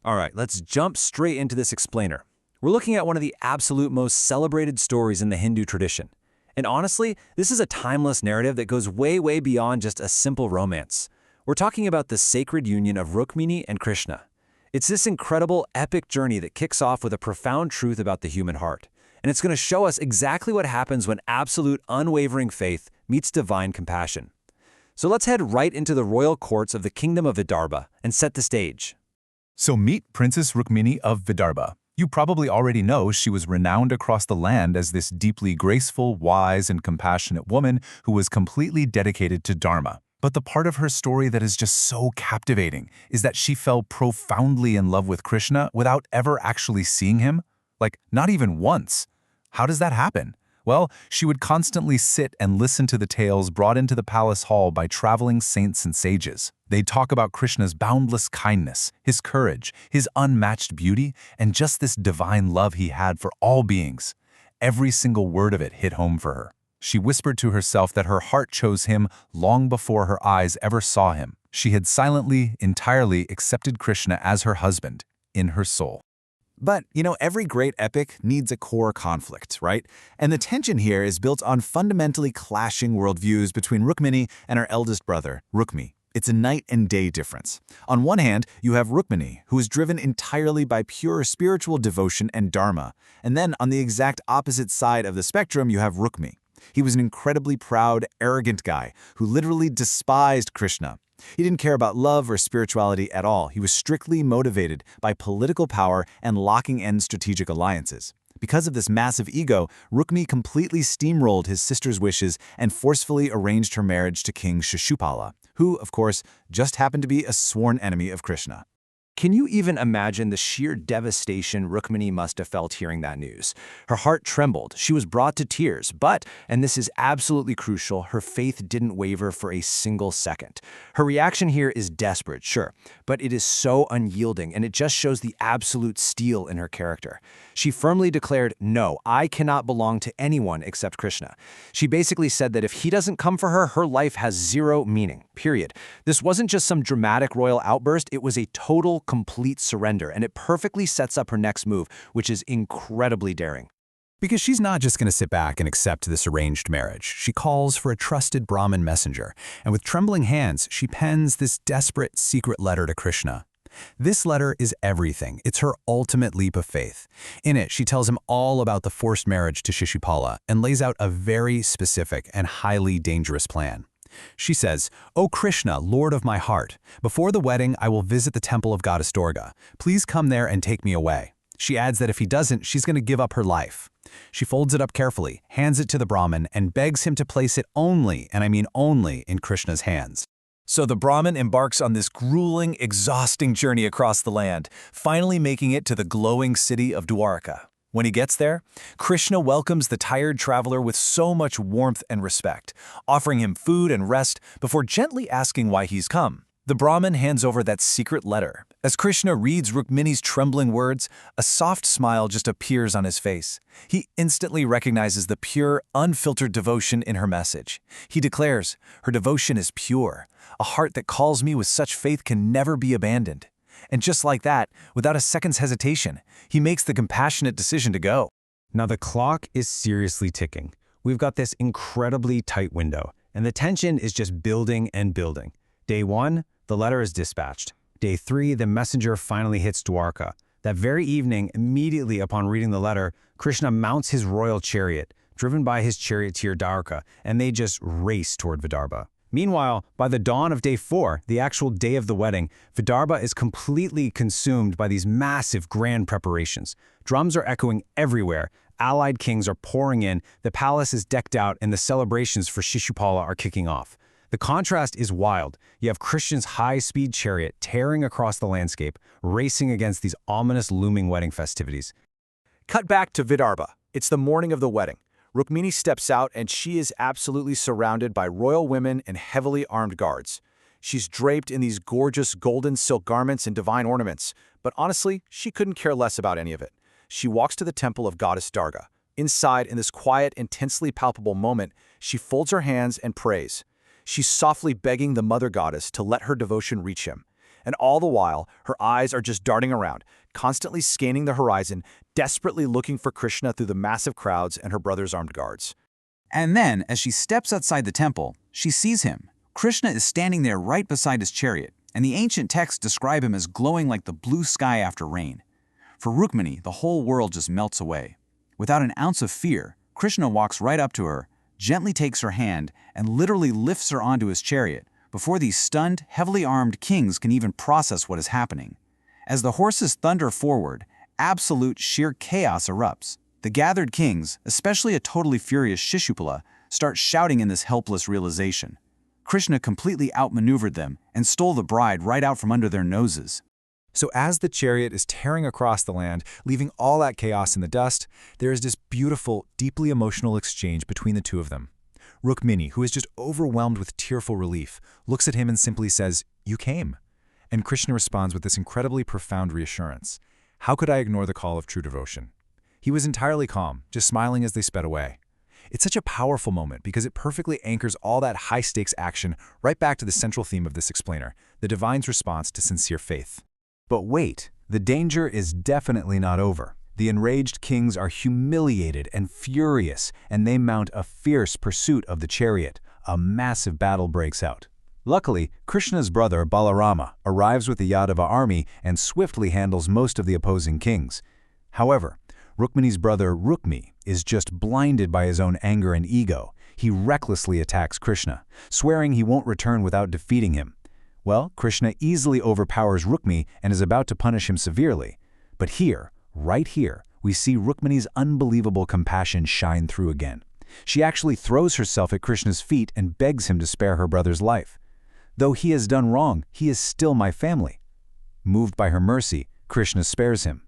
All right, let's jump straight into this explainer. We're looking at one of the absolute most celebrated stories in the Hindu tradition. And honestly, this is a timeless narrative that goes way, way beyond just a simple romance. We're talking about the sacred union of Rukmini and Krishna. It's this incredible, epic journey that kicks off with a profound truth about the human heart. And it's going to show us exactly what happens when absolute, unwavering faith meets divine compassion. So let's head right into the royal courts of the kingdom of Vidarbha and set the stage. So meet Princess Rukmini of Vidarbha. You probably already know she was renowned across the land as this deeply graceful, wise, and compassionate woman who was completely dedicated to Dharma. But the part of her story that is just so captivating is that she fell profoundly in love with Krishna without ever actually seeing him. Like, not even once. How does that happen? Well, she would constantly sit and listen to the tales brought into the palace hall by traveling saints and sages. They'd talk about Krishna's boundless kindness, his courage, his unmatched beauty, and just this divine love he had for all beings. Every single word of it hit home for her. She whispered to herself that her heart chose him long before her eyes ever saw him. She had silently, entirely accepted Krishna as her husband, in her soul. But, every great epic needs a core conflict, right? And the tension here is built on fundamentally clashing worldviews between Rukmini and her eldest brother, Rukmi. It's a night and day difference. On one hand, you have Rukmini, who is driven entirely by pure spiritual devotion and dharma. And then on the exact opposite side of the spectrum, you have Rukmi. He was an incredibly proud, arrogant guy who literally despised Krishna. He didn't care about love or spirituality at all. He was strictly motivated by political power and locking in strategic alliances. Because of this massive ego, Rukmi completely steamrolled his sister's wishes and forcefully arranged her marriage to King Shishupala, who, of course, just happened to be a sworn enemy of Krishna. Can you even imagine the sheer devastation Rukmini must have felt hearing that news? Her heart trembled, she was brought to tears, but, and this is absolutely crucial, her faith didn't waver for a single second. Her reaction here is desperate, sure, but it is so unyielding, and it just shows the absolute steel in her character. She firmly declared, "No, I cannot belong to anyone except Krishna." She basically said that if he doesn't come for her, her life has zero meaning, period. This wasn't just some dramatic royal outburst, it was a total, complete surrender, and it perfectly sets up her next move, which is incredibly daring. Because she's not just going to sit back and accept this arranged marriage. She calls for a trusted Brahmin messenger, and with trembling hands, she pens this desperate secret letter to Krishna. This letter is everything. It's her ultimate leap of faith. In it, she tells him all about the forced marriage to Shishupala and lays out a very specific and highly dangerous plan. She says, "O Krishna, Lord of my heart, before the wedding I will visit the temple of goddess Durga. Please come there and take me away." She adds that if he doesn't, she's going to give up her life. She folds it up carefully, hands it to the Brahmin, and begs him to place it only, and I mean only, in Krishna's hands. So the Brahmin embarks on this grueling, exhausting journey across the land, finally making it to the glowing city of Dwarka. When he gets there, Krishna welcomes the tired traveler with so much warmth and respect, offering him food and rest before gently asking why he's come. The Brahmin hands over that secret letter. As Krishna reads Rukmini's trembling words, a soft smile just appears on his face. He instantly recognizes the pure, unfiltered devotion in her message. He declares, "Her devotion is pure. A heart that calls me with such faith can never be abandoned." And just like that, without a second's hesitation, he makes the compassionate decision to go. Now the clock is seriously ticking. We've got this incredibly tight window, and the tension is just building and building. Day 1, the letter is dispatched. Day 3, the messenger finally hits Dwarka. That very evening, immediately upon reading the letter, Krishna mounts his royal chariot, driven by his charioteer Dwarka, and they just race toward Vidarbha. Meanwhile, by the dawn of day 4, the actual day of the wedding, Vidarbha is completely consumed by these massive grand preparations. Drums are echoing everywhere, allied kings are pouring in, the palace is decked out, and the celebrations for Shishupala are kicking off. The contrast is wild. You have Krishna's high-speed chariot tearing across the landscape, racing against these ominous looming wedding festivities. Cut back to Vidarbha. It's the morning of the wedding. Rukmini steps out and she is absolutely surrounded by royal women and heavily armed guards. She's draped in these gorgeous golden silk garments and divine ornaments, but honestly, she couldn't care less about any of it. She walks to the temple of goddess Durga. Inside, in this quiet, intensely palpable moment, she folds her hands and prays. She's softly begging the mother goddess to let her devotion reach him. And all the while, her eyes are just darting around, constantly scanning the horizon, desperately looking for Krishna through the massive crowds and her brother's armed guards. And then, as she steps outside the temple, she sees him. Krishna is standing there right beside his chariot, and the ancient texts describe him as glowing like the blue sky after rain. For Rukmini, the whole world just melts away. Without an ounce of fear, Krishna walks right up to her, gently takes her hand, and literally lifts her onto his chariot, before these stunned, heavily armed kings can even process what is happening. As the horses thunder forward, absolute sheer chaos erupts. The gathered kings, especially a totally furious Shishupala, start shouting in this helpless realization. Krishna completely outmaneuvered them and stole the bride right out from under their noses. So as the chariot is tearing across the land, leaving all that chaos in the dust, there is this beautiful, deeply emotional exchange between the two of them. Rukmini, who is just overwhelmed with tearful relief, looks at him and simply says, "You came." And Krishna responds with this incredibly profound reassurance. How could I ignore the call of true devotion? He was entirely calm, just smiling as they sped away. It's such a powerful moment because it perfectly anchors all that high-stakes action right back to the central theme of this explainer, the divine's response to sincere faith. But wait, the danger is definitely not over. The enraged kings are humiliated and furious, and they mount a fierce pursuit of the chariot. A massive battle breaks out. Luckily, Krishna's brother Balarama arrives with the Yadava army and swiftly handles most of the opposing kings. However, Rukmini's brother Rukmi is just blinded by his own anger and ego. He recklessly attacks Krishna, swearing he won't return without defeating him. Well, Krishna easily overpowers Rukmi and is about to punish him severely. But here, right here, we see Rukmini's unbelievable compassion shine through again. She actually throws herself at Krishna's feet and begs him to spare her brother's life. Though he has done wrong, he is still my family. Moved by her mercy, Krishna spares him.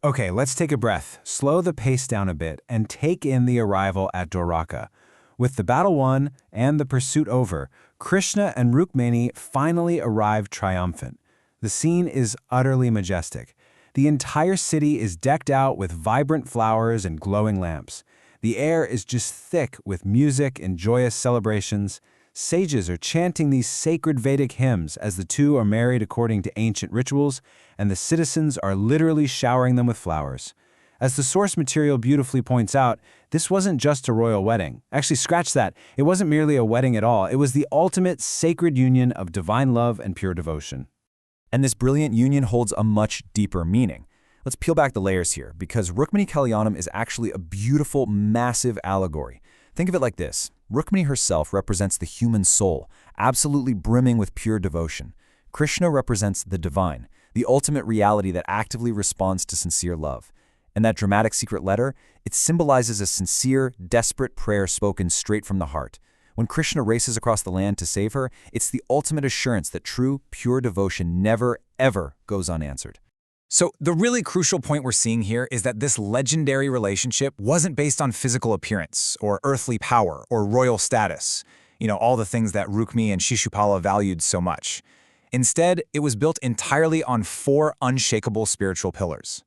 Okay, let's take a breath, slow the pace down a bit, and take in the arrival at Dwaraka. With the battle won and the pursuit over, Krishna and Rukmini finally arrived triumphant. The scene is utterly majestic. The entire city is decked out with vibrant flowers and glowing lamps. The air is just thick with music and joyous celebrations. Sages are chanting these sacred Vedic hymns as the two are married according to ancient rituals, and the citizens are literally showering them with flowers. As the source material beautifully points out, this wasn't just a royal wedding. Actually, scratch that. It wasn't merely a wedding at all. It was the ultimate sacred union of divine love and pure devotion. And this brilliant union holds a much deeper meaning. Let's peel back the layers here, because Rukmini Kalyanam is actually a beautiful, massive allegory. Think of it like this. Rukmini herself represents the human soul, absolutely brimming with pure devotion. Krishna represents the divine, the ultimate reality that actively responds to sincere love. And that dramatic secret letter, it symbolizes a sincere, desperate prayer spoken straight from the heart. When Krishna races across the land to save her, it's the ultimate assurance that true, pure devotion never, ever goes unanswered. So the really crucial point we're seeing here is that this legendary relationship wasn't based on physical appearance or earthly power or royal status, all the things that Rukmi and Shishupala valued so much. Instead, it was built entirely on 4 unshakable spiritual pillars.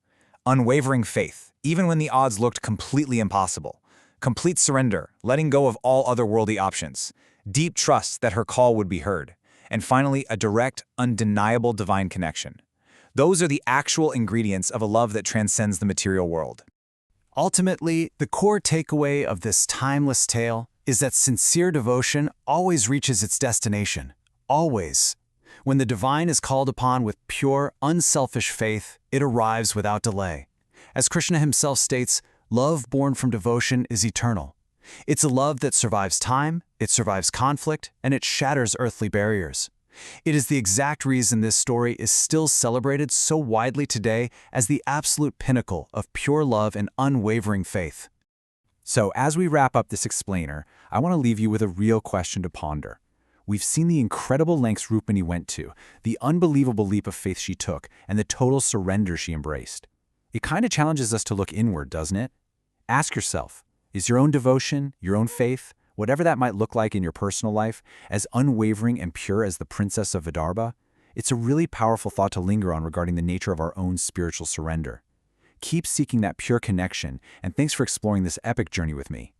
Unwavering faith, even when the odds looked completely impossible. Complete surrender, letting go of all other worldly options. Deep trust that her call would be heard. And finally, a direct, undeniable divine connection. Those are the actual ingredients of a love that transcends the material world. Ultimately, the core takeaway of this timeless tale is that sincere devotion always reaches its destination. Always. When the divine is called upon with pure, unselfish faith, it arrives without delay. As Krishna himself states, love born from devotion is eternal. It's a love that survives time, it survives conflict, and it shatters earthly barriers. It is the exact reason this story is still celebrated so widely today as the absolute pinnacle of pure love and unwavering faith. So as we wrap up this explainer, I want to leave you with a real question to ponder. We've seen the incredible lengths Rukmini went to, the unbelievable leap of faith she took, and the total surrender she embraced. It kind of challenges us to look inward, doesn't it? Ask yourself, is your own devotion, your own faith, whatever that might look like in your personal life, as unwavering and pure as the princess of Vidarbha? It's a really powerful thought to linger on regarding the nature of our own spiritual surrender. Keep seeking that pure connection, and thanks for exploring this epic journey with me.